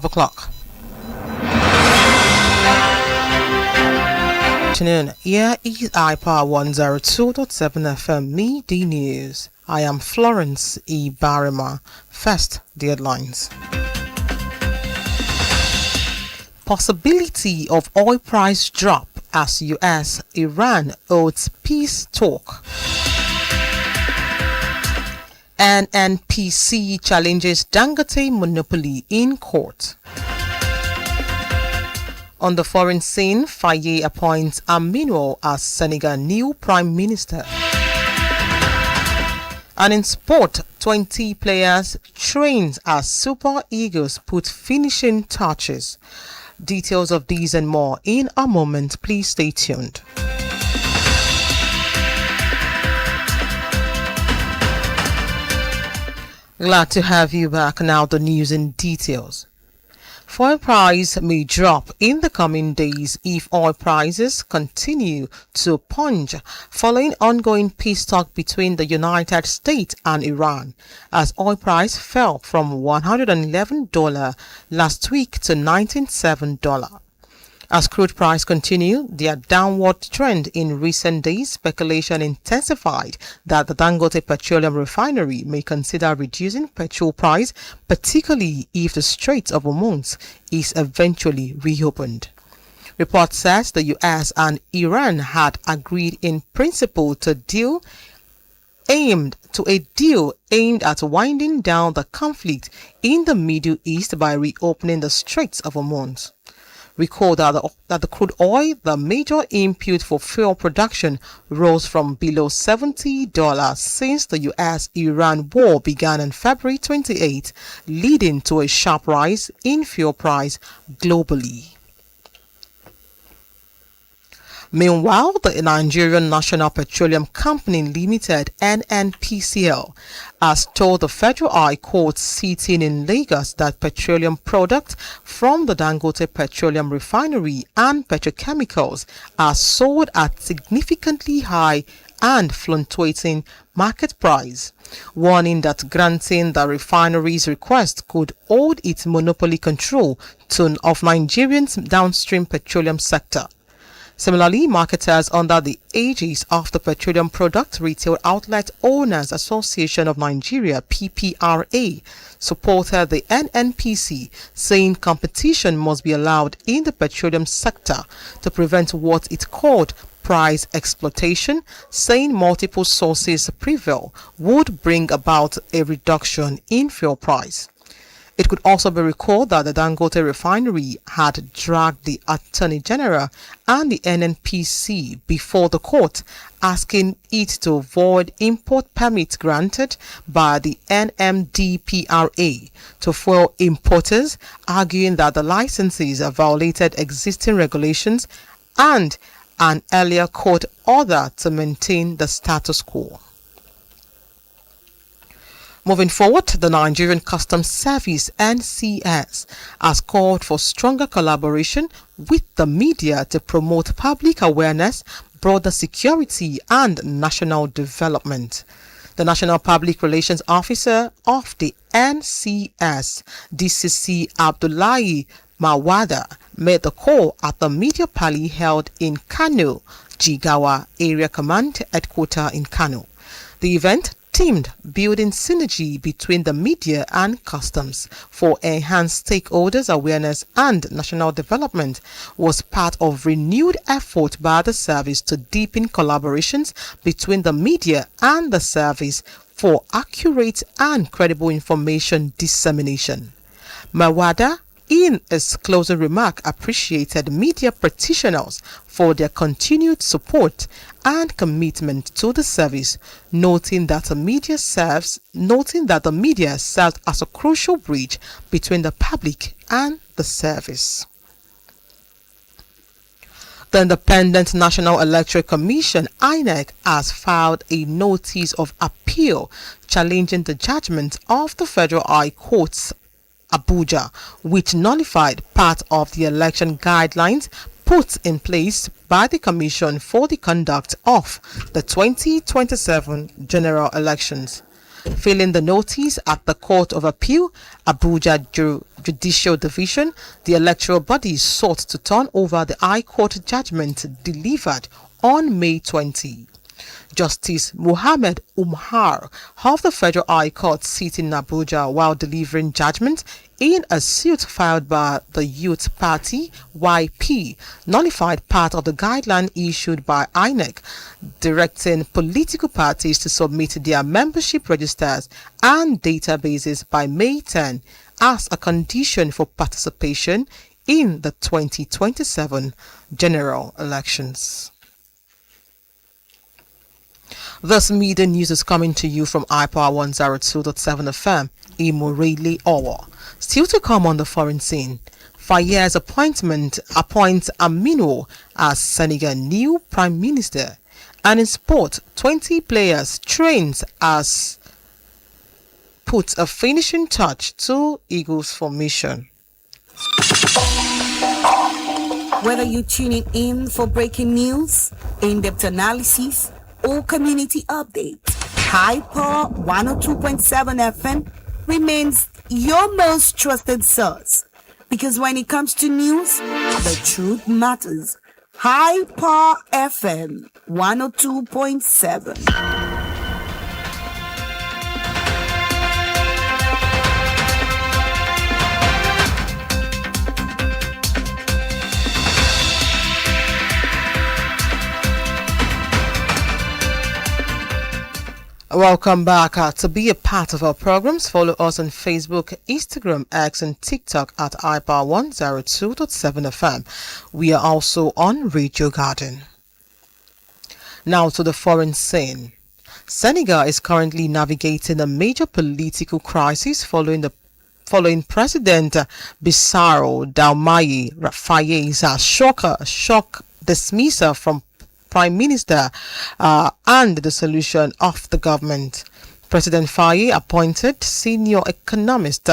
o'clock. Afternoon. Here is iPower 102.7 FM Media News. I am Florence Ibhareman. First, the headlines. Possibility of oil price drop as US-Iran holds peace talk. NNPC challenges Dangote monopoly in court. On the foreign scene, Faye appoints Aminu as Senegal new Prime Minister. And in sport, 20 players trained as Super Eagles put finishing touches. Details of these and more in a moment. Please stay tuned. Glad to have you back. Now the news in details. Fuel price may drop in the coming days if oil prices continue to plunge following ongoing peace talk between the United States and Iran, as oil price fell from $111 last week to $97. As crude price continued their downward trend in recent days, speculation intensified that the Dangote Petroleum Refinery may consider reducing petrol price, particularly if the Strait of Hormuz is eventually reopened. Report says the US and Iran had agreed in principle to a deal aimed at winding down the conflict in the Middle East by reopening the Straits of Hormuz. Recall that the crude oil, the major input for fuel production, rose from below $70 since the US-Iran war began on February 28, leading to a sharp rise in fuel price globally. Meanwhile, the Nigerian National Petroleum Company Limited (NNPCL) has told the Federal High Court sitting in Lagos that petroleum products from the Dangote Petroleum Refinery and petrochemicals are sold at significantly high and fluctuating market price, warning that granting the refinery's request could hold its monopoly control of Nigeria's downstream petroleum sector. Similarly, marketers under the aegis of the Petroleum Product Retail Outlet Owners Association of Nigeria (PPRA) supported the NNPC, saying competition must be allowed in the petroleum sector to prevent what it called price exploitation, saying multiple sources prevail would bring about a reduction in fuel price. It could also be recalled that the Dangote refinery had dragged the Attorney General and the NNPC before the court, asking it to void import permits granted by the NMDPRA to fuel importers, arguing that the licenses violated existing regulations and an earlier court order to maintain the status quo. Moving forward, the Nigerian Customs Service (NCS) has called for stronger collaboration with the media to promote public awareness, broader security and national development. The National Public Relations Officer of the NCS, DCC Abdullahi Mawada, made the call at the media rally held in Kano, Jigawa Area Command Headquarters in Kano. The event, themed Building Synergy Between the Media and Customs for Enhanced Stakeholders Awareness and National Development, was part of renewed effort by the service to deepen collaborations between the media and the service for accurate and credible information dissemination. Mawada, in his closing remark, appreciated media practitioners for their continued support and commitment to the service, noting that the media serves as a crucial bridge between the public and the service. The Independent National Electoral Commission (INEC) has filed a notice of appeal challenging the judgment of the Federal High Court Abuja, which nullified part of the election guidelines put in place by the Commission for the conduct of the 2027 general elections. Filing the notice at the Court of Appeal, Abuja Judicial Division, the electoral body sought to turn over the High Court judgment delivered on May 20. Justice Muhammad Umar of the Federal High Court sitting in Abuja while delivering judgment in a suit filed by the Youth Party YP nullified part of the guideline issued by INEC directing political parties to submit their membership registers and databases by May 10 as a condition for participation in the 2027 general elections. This media news is coming to you from iPower 102.7 FM, Imorele Owo. Still to come on the foreign scene, Faye's appointment appoints Aminu as Senegal new Prime Minister. And in sport, 20 players trained as puts a finishing touch to Eagles formation. Whether you're tuning in for breaking news, in-depth analysis, or community updates, Hyper 102.7 FM remains your most trusted source. Because when it comes to news, the truth matters. Hyper FM 102.7. Welcome back. To be a part of our programs, follow us on Facebook, Instagram, X, and TikTok at iPower 102.7 FM. We are also on Radio Garden. Now to the foreign scene. Senegal is currently navigating a major political crisis following President Bassirou Diomaye Faye's shock dismissal from Prime Minister and the dissolution of the government. President Faye appointed senior economist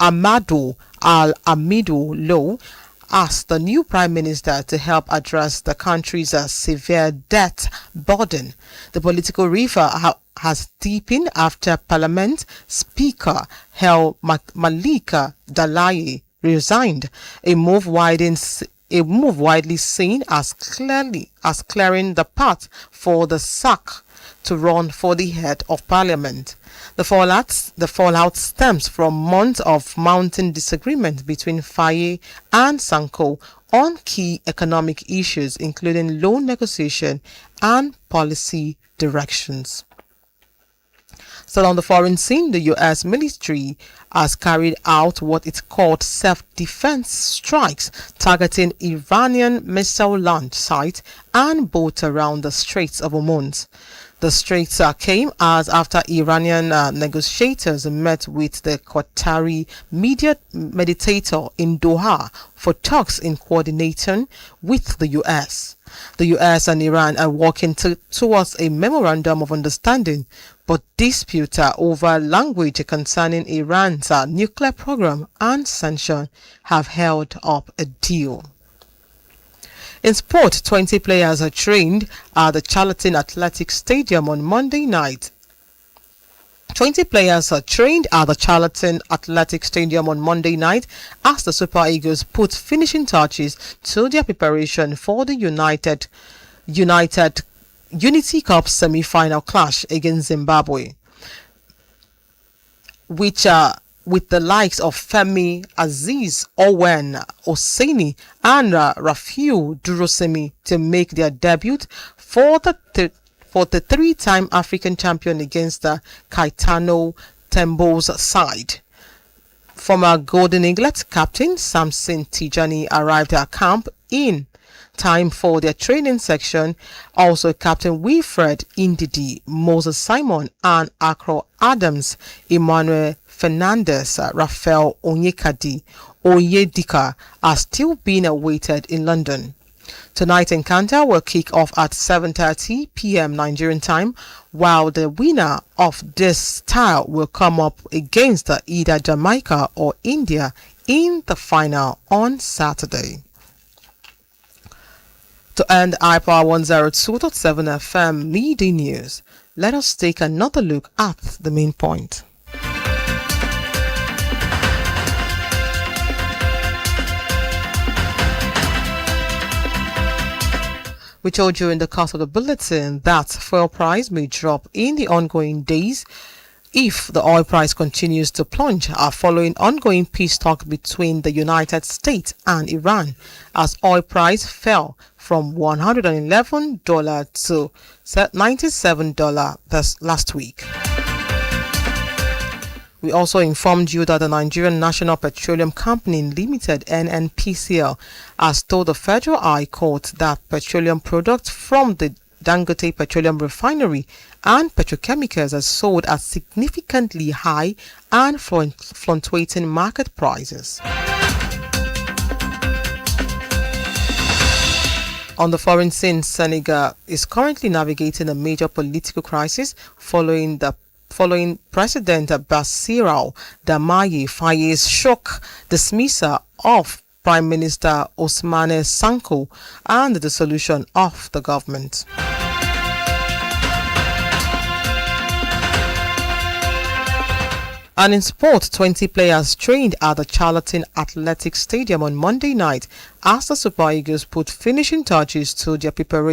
Amadou Al-Amidou Lo as the new Prime Minister to help address the country's severe debt burden. The political river has deepened after Parliament Speaker El Malika Dalaye resigned, a move widely seen as clearing the path for the sack to run for the head of parliament. The fallout stems from months of mounting disagreement between Faye and Sanko on key economic issues, including loan negotiation and policy directions. Still on the foreign scene, the U.S. military has carried out what it called self-defense strikes targeting Iranian missile launch sites and boats around the Straits of Hormuz. The straits came as after Iranian negotiators met with the Qatari mediator in Doha for talks in coordination with the U.S. The U.S. and Iran are working towards a memorandum of understanding, but disputes over language concerning Iran's nuclear program and sanctions have held up a deal. In sport, 20 players are trained at the Charlton Athletic Stadium on Monday night. 20 players are trained at the Charlton Athletic Stadium on Monday night as the Super Eagles put finishing touches to their preparation for the Unity Cup semi-final clash against Zimbabwe, which with the likes of Femi Aziz, Owen Oseni and Rafiu Durosemi to make their debut for the three-time African champion against the Caetano Tembo's side. Former Golden Eaglet captain Samson Tijani arrived at camp in time for their training section. Also Captain Wilfred Indidi, Moses Simon and Akro Adams, Emmanuel Fernandez, Rafael Onyedika are still being awaited in London. Tonight's encounter will kick off at 7:30 p.m. Nigerian time, while the winner of this style will come up against either Jamaica or India in the final on Saturday. To end iPower 102.7 FM Media News, Let us take another look at the main point. We told you in the course of the bulletin that fuel price may drop in the ongoing days if the oil price continues to plunge following ongoing peace talks between the United States and Iran, as oil price fell from $111 to $97 this last week. We also informed you that the Nigerian National Petroleum Company Limited (NNPCL) has told the Federal High Court that petroleum products from the Dangote Petroleum Refinery and petrochemicals are sold at significantly high and fluctuating market prices. On the foreign scene, Senegal is currently navigating a major political crisis following President Bassirou Diomaye Faye's shock dismissal of Prime Minister Ousmane Sonko and the dissolution of the government. And in sport, 20 players trained at the Charlton Athletic Stadium on Monday night as the Super Eagles put finishing touches to their preparation